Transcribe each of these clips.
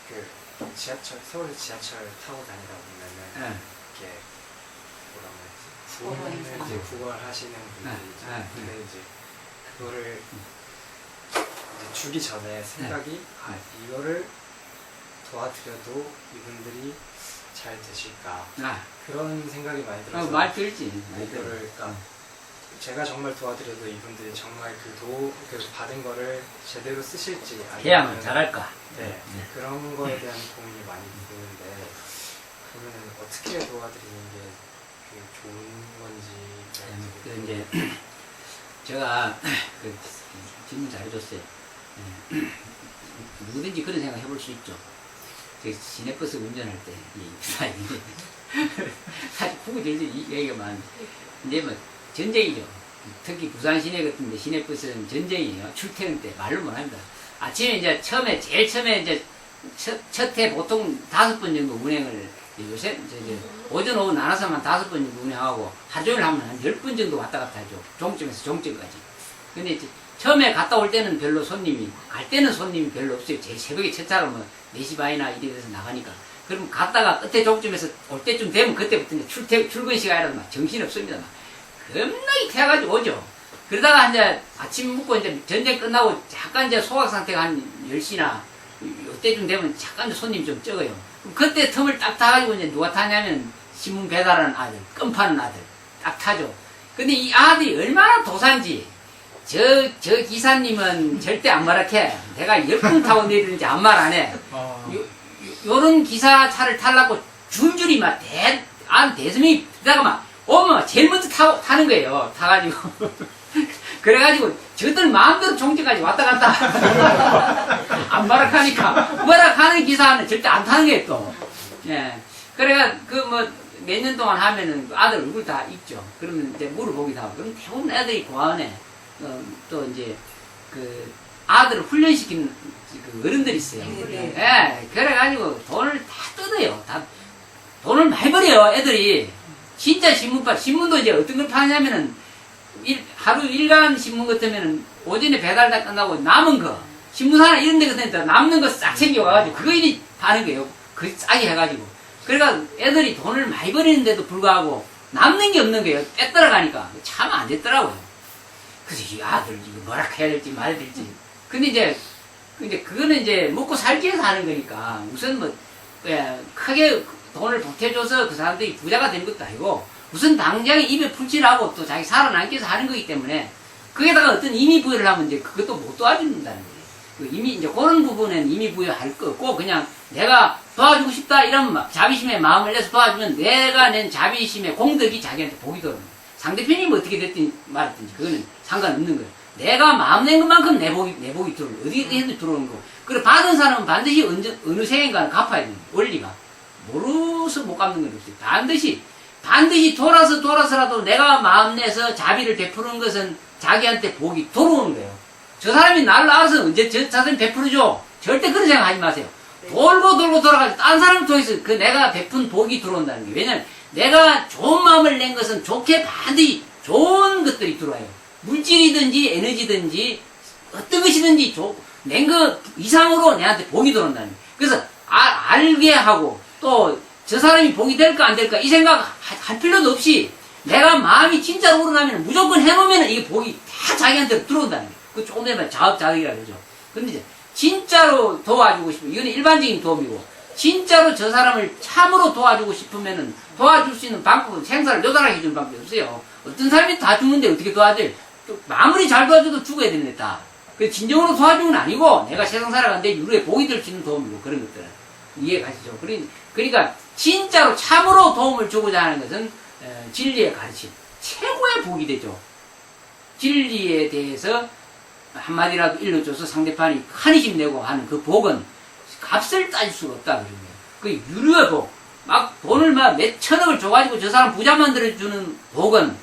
그 지하철, 서울 지하철 타고 다니다 보면은 이렇게 뭐라고 해야지? 부모는 이제 구걸하시는 분들이 있잖아요. 근데 이제 그거를 이제 주기 전에 생각이 이거를 도와드려도 이분들이 잘 되실까 그런 생각이 많이 들어서 말 들지. 이거를 그러니까 제가 정말 도와드려도 이분들이 정말 그 받은 거를 제대로 쓰실지 해야만 잘할까. 네, 그런 거에 대한 고민이 많이 드는데 그러면 어떻게 도와드리는 게 좋은 건지 이제 제가 그 질문 잘해줬어요. 누구든지 그런 생각 해볼 수 있죠. 제 시내버스 운전할 때 사실 후구들도 이 얘기가 많은데 이제 뭐 전쟁이죠. 특히 부산 시내 같은 데 시내버스는 전쟁이에요. 출퇴근 때 말로 못합니다. 아침에 이제 제일 처음에 이제 첫 해 보통 5번 정도 운행을 요새 이제 오전 오후 나눠서만 5번 정도 운행하고 하루 종일 하면 한 10번 정도 왔다 갔다 하죠. 종점에서 종점까지. 근데 이제 처음에 갔다 올 때는 별로 갈 때는 손님이 별로 없어요. 제일 새벽에 첫 차로 뭐 4시 반이나 이래 돼서 나가니까. 그럼 갔다가 끝에 종점에서 올 때쯤 되면 그때부터 이제 출근 시간이라도 막 정신이 없습니다. 막. 겁나게 태워가지고 오죠. 그러다가 이제 아침 먹고 이제 전쟁 끝나고 잠깐 이제 소각 상태가 한 10시나 이때쯤 되면 잠깐 손님이 좀 적어요. 그럼 그때 틈을 딱 타가지고 이제 누가 타냐면 신문 배달하는 아들, 껌 파는 아들 딱 타죠. 근데 이 아들이 얼마나 도산지 저 기사님은 절대 안 말할게. 내가 10분 타고 내리는지 아무 말 안 해. 요런 기사차를 타려고 줄줄이 막 대스미 그다가 막 오면 제일 먼저 타는 거예요. 타가지고 그래가지고 저들 마음대로 종점까지 왔다 갔다 안 말악하니까 말악하는 기사는 절대 안 타는 거예요 또. 예. 그래가 그 뭐 몇 년 동안 하면은 아들 얼굴 다 있죠. 그러면 이제 물어보기도 하고 그럼 대부분 애들이 고아원에 또 이제 그 아들을 훈련시키는 그 어른들이 있어요. 예. 그래가지고 돈을 다 뜯어요. 다 돈을 많이 버려요 애들이. 진짜 신문도 이제 어떤 걸 파냐면은 하루 일간 신문 같으면은 오전에 배달 다 끝나고 남은 거 신문사나 이런 데 같은 남는 거 싹 챙겨와가지고 그거 이리 파는 거예요. 그 싸게 해가지고. 그러니까 애들이 돈을 많이 버리는데도 불구하고 남는 게 없는 거예요. 빼들어가니까 참 안 됐더라고요. 그래서 이 아들 이거 뭐라 해야 될지 말아야 될지. 근데 이제 그거는 이제 먹고 살기 위해서 하는 거니까 우선 뭐 크게 돈을 보태줘서 그 사람들이 부자가 되는 것도 아니고 우선 당장에 입에 풀칠하고 또 자기 살아남기 위해서 하는 거기 때문에 거기다가 어떤 임의부여를 하면 이제 그것도 못 도와준다는 거예요. 이제 그런 부분은 임의부여할 거 없고 그냥 내가 도와주고 싶다 이런 자비심의 마음을 내서 도와주면 내가 낸 자비심의 공덕이 자기한테 복이 들어오는 거예요. 상대편이 뭐 어떻게 됐든 말했든지 그거는 상관없는 거예요. 내가 마음 낸 것만큼 내 복이 들어오는 거예요. 어디에 해도 들어오는 거고. 그리고 받은 사람은 반드시 어느 생인가는 갚아야 되는 거예요. 원리가. 모르서 못 갚는 건 없어요. 반드시 돌아서라도 내가 마음 내서 자비를 베푸는 것은 자기한테 복이 들어오는 거예요. 저 사람이 나를 알아서 언제 저 사람이 베풀어줘. 절대 그런 생각 하지 마세요. 돌고 돌아가지고 딴 사람을 통해서 그 내가 베푼 복이 들어온다는 게. 왜냐면 내가 좋은 마음을 낸 것은 좋게 반드시 좋은 것들이 들어와요. 물질이든지 에너지든지 어떤 것이든지 낸 것 이상으로 내한테 복이 들어온다는 거예요. 그래서 알게 하고 또 저 사람이 복이 될까 안 될까 이 생각 할 필요도 없이 내가 마음이 진짜로 우러나면 무조건 해놓으면 이게 복이 다 자기한테 들어온다는 거예요. 그 조금 전에 자업자득이라 그러죠. 근데 이제 진짜로 도와주고 싶으면 이건 일반적인 도움이고 진짜로 저 사람을 참으로 도와주고 싶으면은 도와줄 수 있는 방법은 생사를 요단하게 해주는 방법이 없어요. 어떤 사람이 다 죽는데 어떻게 도와줄? 아무리 잘 도와줘도 죽어야 되는데 다. 그래서 진정으로 도와주는 건 아니고 내가 세상 살아가는데 유로에 복이 될 수 있는 도움이고 그런 것들은 이해 가시죠. 그러니까 진짜로 참으로 도움을 주고자 하는 것은 진리의 가르침 최고의 복이 되죠. 진리에 대해서 한마디라도 일러줘서 상대방이 한의심 내고 하는 그 복은 값을 따질 수가 없다 그런 거예요. 그 유료의 복, 막 돈을 막 몇 천억을 줘가지고 저 사람 부자 만들어주는 복은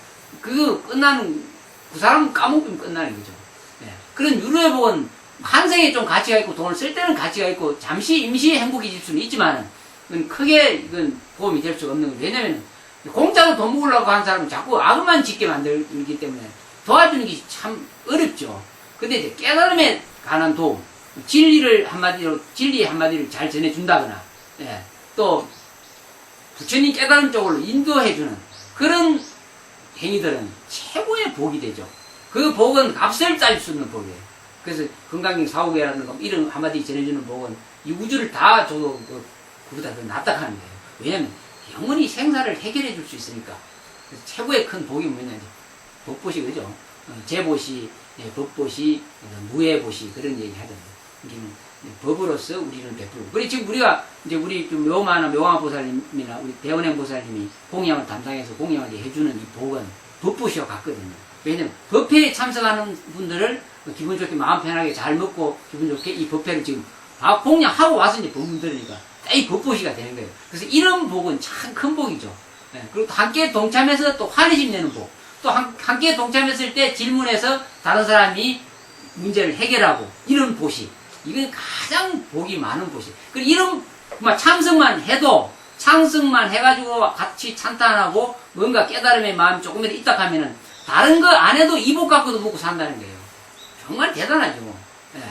그거 끝나는 그 사람은 까먹으면 끝나는 거죠. 네. 그런 유료의 복은 한 생에 좀 가치가 있고 돈을 쓸 때는 가치가 있고 잠시 임시 행복이 질 수는 있지만 그건 크게 이건 도움이 될 수가 없는 거예요. 왜냐면 공짜로 돈 먹으려고 하는 사람은 자꾸 악만 짓게 만들기 때문에 도와주는 게 참 어렵죠. 근데 이제 깨달음에 관한 도움, 진리의 한마디를 잘 전해준다거나, 예, 또 부처님 깨달은 쪽으로 인도해주는 그런 행위들은 최고의 복이 되죠. 그 복은 값을 따질 수 없는 복이에요. 그래서 건강경 사후계라는 거 이런 한마디 전해주는 복은 이 우주를 다 줘도 그보다 더 낫다 하는 거예요. 왜냐면 영원히 생사를 해결해 줄 수 있으니까. 그래서 최고의 큰 복이 뭐냐면 법보시 그죠? 제보시, 법보시, 무예보시 그런 얘기 하잖아요. 우리는 법으로서 우리는 베풀고. 그래 지금 우리가 이제 우리 묘마 보살님이나 우리 대원행 보살님이 공양을 담당해서 공양을 해주는 이 복은 법보시와 같거든요. 왜냐면 법회에 참석하는 분들을 기분 좋게 마음 편하게 잘 먹고 기분 좋게 이 법회를 지금 다 공양하고 와서 이제 법문 들으니까 이 법보시가 되는 거예요. 그래서 이런 복은 참 큰 복이죠. 그리고 함께 동참해서 또 환희심 내는 복. 또 함께 동참했을 때 질문해서 다른 사람이 문제를 해결하고 이런 보시. 이건 가장 복이 많은 보시. 그리고 이런 참석만 해도 참석만 해가지고 같이 찬탄하고 뭔가 깨달음의 마음이 조금이라도 있다 하면은 다른 거 안 해도 이 복 갖고도 먹고 산다는 거예요. 정말 대단하죠. 예.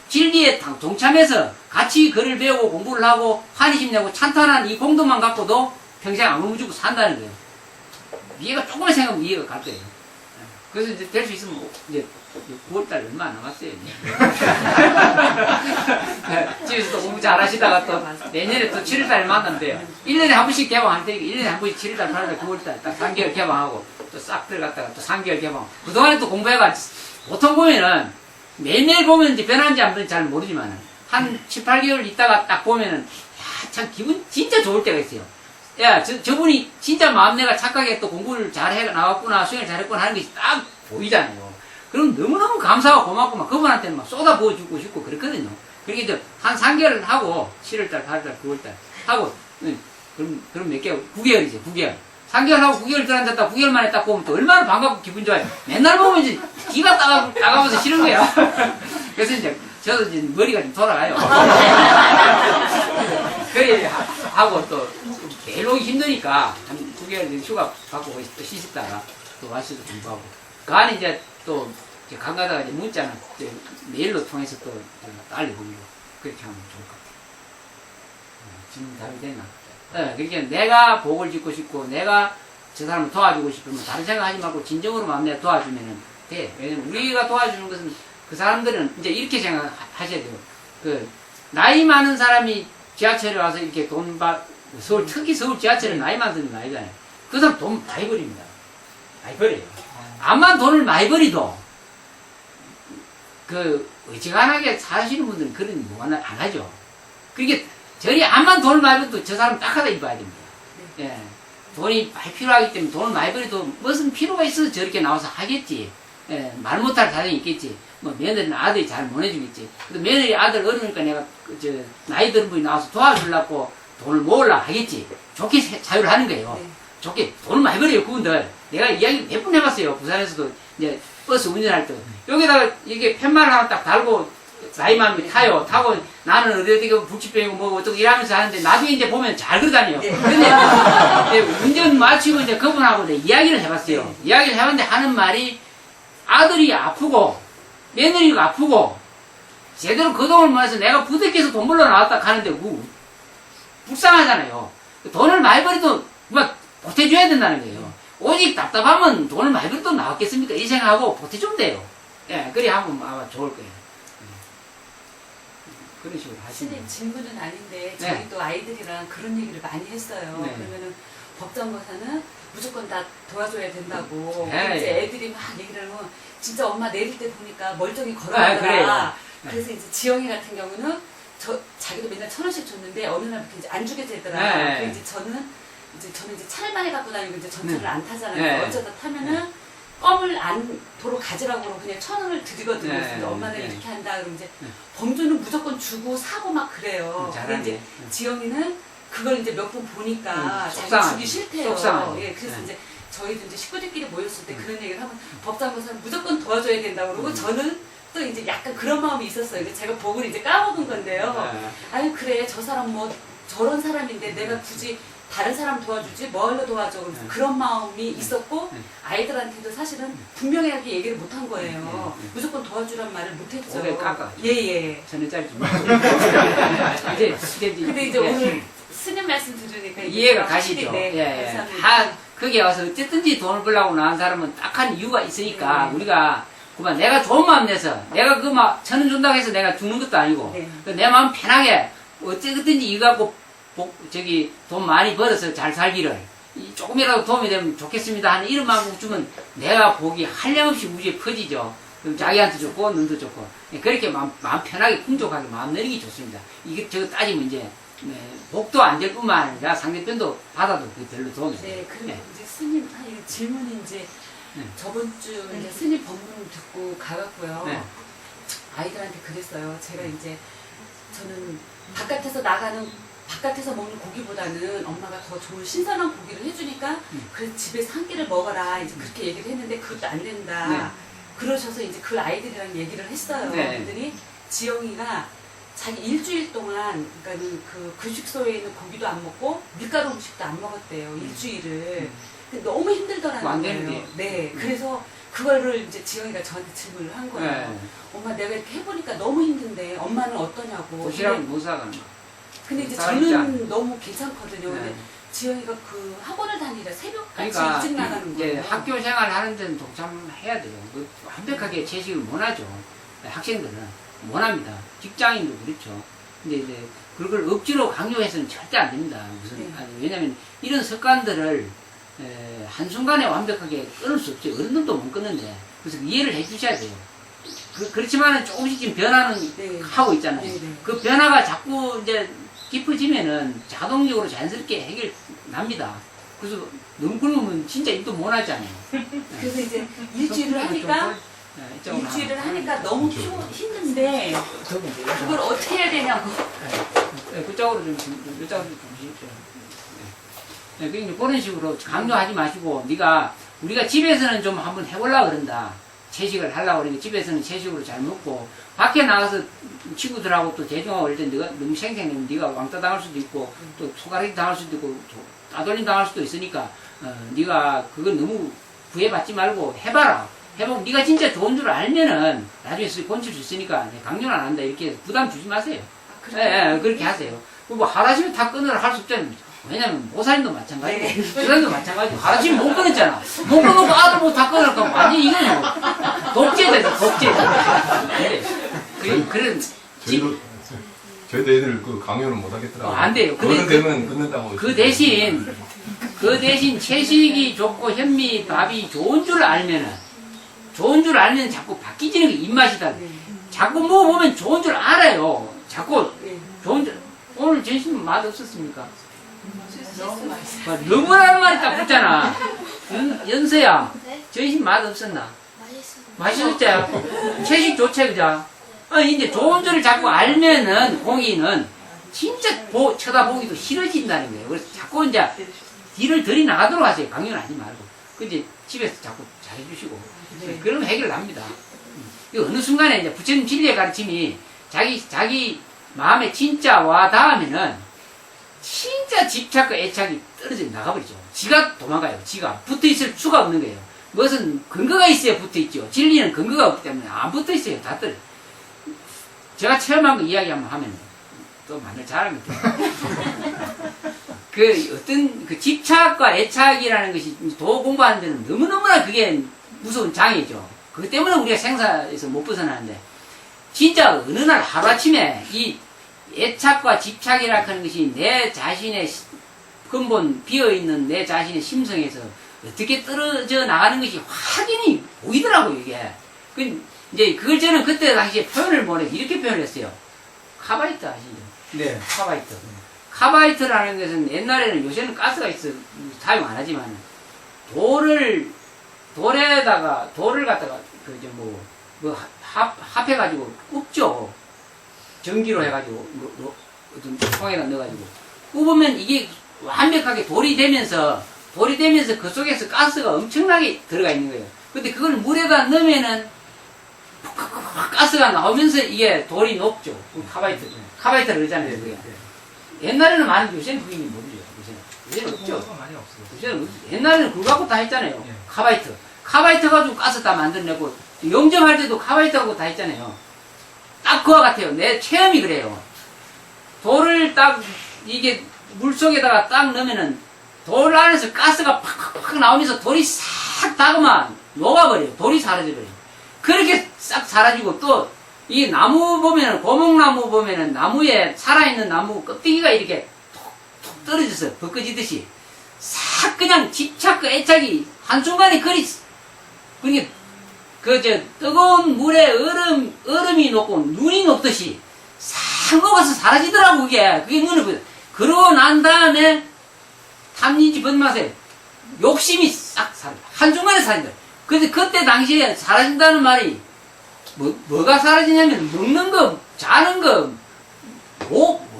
진리에 동참해서 같이 글을 배우고 공부를 하고 환희심 내고 찬탄한 이 공덕만 갖고도 평생 안 굶주고 산다는 거예요. 이해가 조금만 생각하면 이해가 갈 거예요. 그래서 이제 될 수 있으면 이제 9월달 얼마 안 남았어요. 집에서 또 공부 잘 하시다가 또 내년에 또 7월달에 만난대요. 1년에 한 번씩 개방할 테니까 1년에 한 번씩 7월달, 8월달, 9월달 딱 3개월 개방하고 또 싹 들어갔다가 또 3개월 개방. 그동안에 또 공부해가 보통 보면은 매일매일 보면 이제 변한지 안 변한지 잘 모르지만은 한 7, 8개월 있다가 딱 보면은 야, 참 기분 진짜 좋을 때가 있어요. 야, 저분이 진짜 마음내가 착하게 또 공부를 잘 해 나왔구나, 수행을 잘했구나 하는 것이 딱 보이잖아요. 그럼 너무너무 감사하고 고맙고 막 그분한테는 막 쏟아부어주고 싶고 그렇거든요. 그렇게 이제 한 3개월 하고 7월달, 8월달, 9월달 하고 그럼 몇 개월? 9개월이죠. 9개월. 3개월 하고 9개월 들어앉았다 9개월 만에 딱 보면 또 얼마나 반갑고 기분 좋아요. 맨날 보면 이제 기가 따가워서 싫은 거야. 그래서 이제 저도 이제 머리가 좀 돌아가요. 그래 하고 또 매일 오기 힘드니까 한 9개월 휴가 받고 또 쉬셨다가 또 와서 공부하고 그 안에 이제 또 강 가다가 이제 문자는 이제 메일로 통해서 또 알려보기로 그렇게 하면 좋을 것 같아요. 지금 답이 됐나? 그러니까 내가 복을 짓고 싶고 내가 저 사람을 도와주고 싶으면 다른 생각하지 말고 진정으로 마음 내가 도와주면 돼. 왜냐면 우리가 도와주는 것은 그 사람들은 이제 이렇게 생각하셔야 돼요. 그 나이 많은 사람이 지하철에 와서 이렇게 특히 서울 지하철에 나이 많은 사람이 나이잖아요. 그 사람 돈 많이 버립니다. 많이 버려요. 암만 돈을 많이 버리도 어지간하게 사시는 분들은 그런 안 하죠. 그러니까 저리 암만 돈을 많이 버려도 저 사람 딱 하다 입어야 됩니다. 예. 돈이 많이 필요하기 때문에 돈을 많이 버려도 무슨 필요가 있어서 저렇게 나와서 하겠지. 예. 말 못할 사정이 있겠지. 뭐 며느리는 아들이 잘 못 해주겠지. 근데 며느리 아들 어려우니까 내가 나이 드는 분이 나와서 도와주려고 돈을 모으려고 하겠지. 좋게 자유를 하는 거예요. 네. 좋게 돈을 많이 벌어요 그분들. 내가 이야기 몇 번 해봤어요. 부산에서도 이제 버스 운전할 때 여기다가 이게 팻말 하나 딱 달고 나이 많으면 타요. 타고 나는 어디 불치병이고 뭐 어떻게 일하면서 하는데 나중에 이제 보면 잘 그러다니요. 네. 근데 운전 마치고 이제 그분하고 이제 이야기를 해봤어요. 네. 이야기를 해봤는데 하는 말이 아들이 아프고 며느리가 아프고 제대로 그 돈을 모아서 내가 부득해서 돈 벌러 나왔다 하는데 불쌍하잖아요. 돈을 많이 벌어도 막 보태줘야 된다는 거예요. 오직 답답하면 돈을 많이 벌어도 나왔겠습니까? 이 생각하고 보태주면 돼요. 예, 그래 하면 아마 좋을 거예요. 그런 식으로 하시면. 선생님 질문은 아닌데 저희 네. 또 아이들이랑 그런 얘기를 많이 했어요. 네. 그러면은 법정거사는 무조건 다 도와줘야 된다고. 네. 이제 애들이 막 얘기를 하면 진짜 엄마 내릴 때 보니까 멀쩡히 아, 걸어가더라. 그래요. 그래서 이제 지영이 같은 경우는 자기도 맨날 1,000원씩 줬는데 어느 날부터 이제 안 주게 되더라. 네. 그래서 저는 이제 차를 많이 갖고 다니고 이제 전철을 안 타잖아요. 네. 어쩌다 타면은 껌을 안 도로 가지라고 그러고 그냥 1,000원을 드리거든요. 네. 근데 엄마는 네. 이렇게 한다 그러면 이제 네. 범주는 무조건 주고 사고 막 그래요. 근데 이제 지영이는 그걸 이제 몇 번 보니까 자기 주기 싫대요. 속상하죠. 예, 그래서 네. 이제 저희도 이제 식구들끼리 모였을 때 그런 얘기를 하면 법장검사는 무조건 도와줘야 된다고 그러고 저는 또 이제 약간 그런 마음이 있었어요. 이제 제가 복을 이제 까먹은 건데요. 네. 아니 그래 저 사람 뭐 저런 사람인데 내가 굳이 다른 사람 도와주지 뭘로 도와줘 그래서 그런 마음이 있었고 아이들한테도 사실은 분명하게 얘기를 못 한 거예요. 무조건 도와주란 말을 못 했죠. 오래 깎아. 예예. 천원짜리 좀. 근데 이제 오늘 스님 말씀 들으니까 이해가 가시죠. 네, 예, 예. 감사합니다. 다 거기 와서 어쨌든지 돈을 벌려고 나온 사람은 딱한 이유가 있으니까 우리가 그만 내가 좋은 마음 내서 내가 그 막 1,000원 준다고 해서 내가 주는 것도 아니고 네. 내 마음 편하게 어쨌든지 이거 갖고 저기 돈 많이 벌어서 잘 살기를 조금이라도 도움이 되면 좋겠습니다 하는 이런 마음 주면 내가 복이 한량없이 우주에 퍼지죠. 그럼 자기한테 좋고 눈도 좋고 그렇게 마음 편하게 풍족하게 마음 내리기 좋습니다. 이게 저거 따지면 이제 복도 안 될 뿐만 아니라 상대편도 받아도 그 별로 도움이 안 네, 돼요. 그리고 이제 스님 이 질문이 이제 저번 주 이제 스님 법문 듣고 가갖고요. 네. 아이들한테 그랬어요. 제가 이제 저는 바깥에서 먹는 고기보다는 엄마가 더 좋은 신선한 고기를 해주니까 그래서 집에서 한 끼를 먹어라 이제 그렇게 얘기를 했는데 그것도 안 된다. 네. 그러셔서 이제 그 아이들이랑 얘기를 했어요. 네. 그랬더니 지영이가 자기 일주일 동안 그러니까는 그 급식소에 있는 고기도 안 먹고 밀가루 음식도 안 먹었대요. 일주일을. 근데 너무 그거 안 힘들더라는 거예요. 되는데. 네. 그래서 그거를 이제 지영이가 저한테 질문을 한 거예요. 네. 엄마 내가 이렇게 해보니까 너무 힘든데 엄마는 어떠냐고. 도시락을 근데, 못 사가는 거. 근데 이제 사람이 저는 너무 괜찮거든요. 근데 네. 지영이가 그 학원을 다니라 새벽까지 그러니까 일찍 나가는 이제 거예요. 학교 생활 하는 데는 동참해야 돼요. 그 완벽하게 채식을 못 하죠. 학생들은 못 합니다. 직장인도 그렇죠. 근데 이제 그걸 억지로 강요해서는 절대 안 됩니다. 네. 왜냐면 이런 습관들을 한순간에 완벽하게 끊을 수 없죠. 어른들도 못 끊는데. 그래서 이해를 해 주셔야 돼요. 그렇지만은 조금씩 지금 변화는 네. 하고 있잖아요. 네, 네. 그 변화가 자꾸 이제 깊어지면은 자동적으로 자연스럽게 해결납니다. 그래서 너무 굶으면 진짜 입도 못 하잖아요. 그래서 이제 일주일을 하니까 일주일을 하니까 너무 힘든데 그걸 어떻게 해야 되냐고. 그쪽으로 이쪽으로 좀 주십시오. 네, 그러니까 그런 식으로 강요하지 마시고 우리가 집에서는 좀 한번 해보려고 그런다. 채식을 하려고 그러니까 집에서는 채식으로 잘 먹고 밖에 나가서 친구들하고 또 대중하고 그럴 때 네가 너무 생생하면 네가 왕따 당할 수도 있고 또 소가리 당할 수도 있고 따돌림 당할 수도 있으니까 네가 그건 너무 구애받지 말고 해봐라. 해보면 네가 진짜 좋은 줄 알면은 나중에 고칠 수 있으니까 강요는 안 한다 이렇게 부담 주지 마세요. 그렇게 하세요. 뭐 하루아침에 다 끊으라 할 수 없잖아요. 왜냐면 모살님도 마찬가지고 네. 부사님도 마찬가지고 하루아침에 못 끊었잖아. 못 끊고 아들 뭐 다 끊으니까 완전 이거는 독재다 독재다. 그런 저희도 애들 그 강요는 못 하겠더라고요. 안 돼요. 어른 되면 끊는다고. 그 대신 채식이 좋고 현미 밥이 좋은 줄 알면 자꾸 바뀌지는 게 입맛이다. 자꾸 먹어보면 좋은 줄 알아요. 자꾸 좋은 줄. 오늘 점심 맛 없었습니까? 너무나는 말이 딱 붙잖아. 연서야, 네? 점심 맛 없었나? 맛있었는데. 맛있었지? 채식 좋지, 그죠? 이제 좋은 줄을 자꾸 알면은 고기는 진짜 쳐다보기도 싫어진다는 거예요. 그래서 자꾸 이제 뒤를 들이 나가도록 하세요. 강요는 하지 말고. 그 이제 집에서 자꾸 잘해주시고. 그러면 해결납니다. 어느 순간에 이제 부처님 진리의 가르침이 자기 마음에 진짜 와 닿으면은 진짜 집착과 애착이 떨어져 나가버리죠. 지가 도망가요. 지가 붙어 있을 수가 없는 거예요. 무엇은 근거가 있어야 붙어 있죠. 진리는 근거가 없기 때문에 안 붙어 있어요. 다 떨어져. 제가 체험한 거 이야기 한번 하면 또 마늘 잘합니다. 어떤 집착과 애착이라는 것이 도 공부하는 데는 너무너무나 그게 무서운 장애죠. 그것 때문에 우리가 생사에서 못 벗어나는데 진짜 어느 날 하루아침에 이 애착과 집착이라 하는 것이 내 자신의 근본 비어있는 내 자신의 심성에서 어떻게 떨어져 나가는 것이 확연히 보이더라고요, 이게. 이제 그걸 저는 그때 당시에 표현을 못해 이렇게 표현을 했어요. 카바이트 아시죠? 네. 카바이트. 카바이트라는 것은 옛날에는 요새는 가스가 있어 사용 안 하지만 돌을 갖다가 합해가지고 굽죠. 전기로 해가지고 어떤 통에다 넣어가지고 굽으면 이게 완벽하게 돌이 되면서 그 속에서 가스가 엄청나게 들어가 있는 거예요. 근데 그걸 물에다 넣으면은 가스가 나오면서 이게 돌이 녹죠. 카바이트를 그러잖아요. 그게. 옛날에는 많은데 요새는 그게 모르죠. 요새는. 요새는 없죠. 공부가 많이 없어요. 요새는 옛날에는 그거 갖고 다 했잖아요. 예. 카바이트. 카바이트 가지고 가스 다 만들어내고, 영점할 때도 카바이트 하고 다 했잖아요. 딱 그와 같아요. 내 체험이 그래요. 돌을 딱, 이게 물속에다가 딱 넣으면은, 돌 안에서 가스가 팍팍팍 나오면서 돌이 싹 다그만 녹아버려요. 돌이 사라져버려요. 그렇게 싹 사라지고 또, 이 나무 보면은, 고목나무 보면은, 나무에, 살아있는 나무 껍데기가 이렇게 톡톡 떨어져서 벗겨지듯이, 싹 그냥 집착, 애착이 한순간에 그러니까, 뜨거운 물에 얼음이 녹고 눈이 녹듯이 싹 녹아서 사라지더라고, 그게 눈을 보여. 그러고 난 다음에, 탐니지 번맛에 욕심이 싹 사라져. 한순간에 사라져. 근데 그때 당시에 사라진다는 말이, 뭐가 사라지냐면, 먹는 거, 자는 거,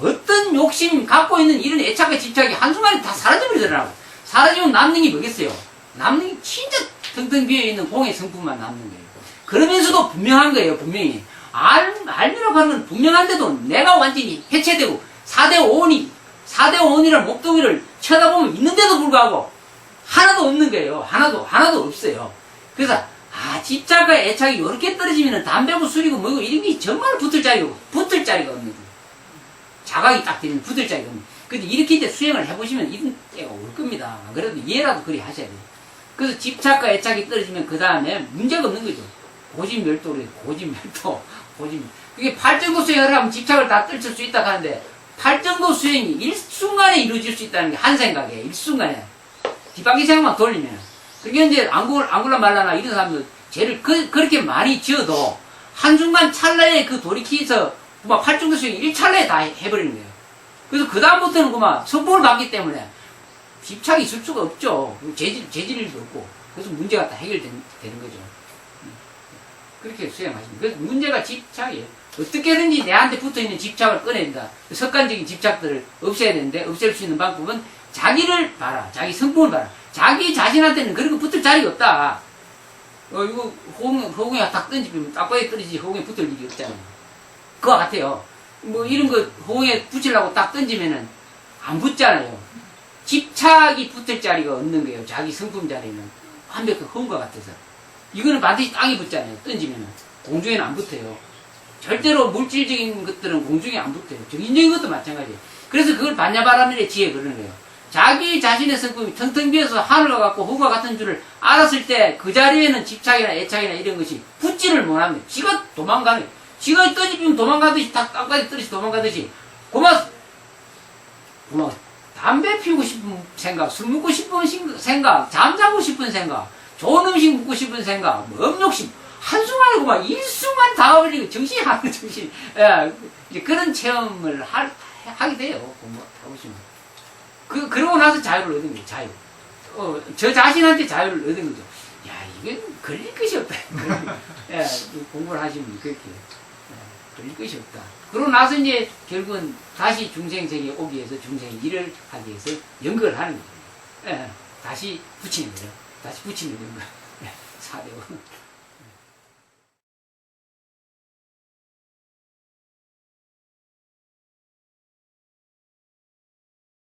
어떤 욕심 갖고 있는 이런 애착과 집착이 한순간에 다 사라져버리더라고. 사라지면 남는 게 뭐겠어요? 남는 게 진짜 텅텅 비어있는 공의 성품만 남는 거예요. 그러면서도 분명한 거예요, 분명히. 알미라고 하는 건 분명한데도 내가 완전히 해체되고 4대 5원이라는 목동이를 쳐다보면 있는데도 불구하고 하나도 없는 거예요. 하나도 없어요. 그래서, 집착과 애착이 이렇게 떨어지면 담배고 술이고 뭐고 이런 게 정말 붙을 자리가 없는 거예요. 자각이 딱 되면 붙을 자리가 없는 거예요. 근데 이렇게 이제 수행을 해보시면 이런 때가 올 겁니다. 그래도 이해라도 그리 하셔야 돼요. 그래서 집착과 애착이 떨어지면 그 다음에 문제가 없는 거죠. 고집멸도로 고집멸도. 그게 팔정도 수행을 하면 집착을 다 떨칠 수 있다고 하는데 팔정도 수행이 일순간에 이루어질 수 있다는 게 한 생각이에요. 일순간에. 뒷바퀴 생각만 돌리면. 그게 이제 앙골라 말라나 이런 사람들 죄를 그렇게 많이 지어도 한순간 찰나에 그 돌이키서 그만 팔정도 수행 1찰나에 다 해버리는 거예요. 그래서 그다음부터는 그만 성품을 받기 때문에 집착이 있을 수가 없죠. 재질도 없고. 그래서 문제가 다 해결되는 거죠. 그렇게 수행하십니다. 그래서 문제가 집착이에요. 어떻게든지 내한테 붙어있는 집착을 꺼내야 된다. 습관적인 집착들을 없애야 되는데, 없앨 수 있는 방법은 자기를 봐라. 자기 성품을 봐라. 자기 자신한테는 그런 거 붙을 자리가 없다. 이거 호공에 딱 던지면 딱바에 떨어지지 호공에 붙을 일이 없잖아요. 그와 같아요. 뭐 이런 거 호공에 붙이려고 딱 던지면은 안 붙잖아요. 집착이 붙을 자리가 없는 거예요. 자기 성품 자리는. 완벽히 허운 것 같아서. 이거는 반드시 땅에 붙잖아요. 던지면은. 공중에는 안 붙어요. 절대로 물질적인 것들은 공중에 안 붙어요. 정인적인 것도 마찬가지예요. 그래서 그걸 반야바라밀의 지혜 그러는 거예요. 자기 자신의 성품이 텅텅 비어서 하늘과 같고 호과 같은 줄을 알았을 때 그 자리에는 집착이나 애착이나 이런 것이 붙지를 못합니다. 지가 도망가는 거예요. 지가 던지면 도망가듯이 땅까지 떨어지 도망가듯이 고마 담배 피우고 싶은 생각, 술 먹고 싶은 생각, 잠자고 싶은 생각, 좋은 음식 먹고 싶은 생각, 음욕심 한순간에 그만 일순간 다 버리고 정신이 하는 정신. 이제 그런 체험을 하게 돼요. 공부하시면. 그러고 나서 자유를 얻은 거예요. 자유. 저 자신한테 자유를 얻은 거죠. 야, 이건 걸릴 것이 없다. 공부를 하시면 그렇게 걸릴 것이 없다. 그러고 나서 이제 결국은 다시 중생세계에 오기 위해서 중생 일을 하기 위해서 연극을 하는 거예요. 다시 붙이는 거예요. 다시 붙이는 연극. 4대5.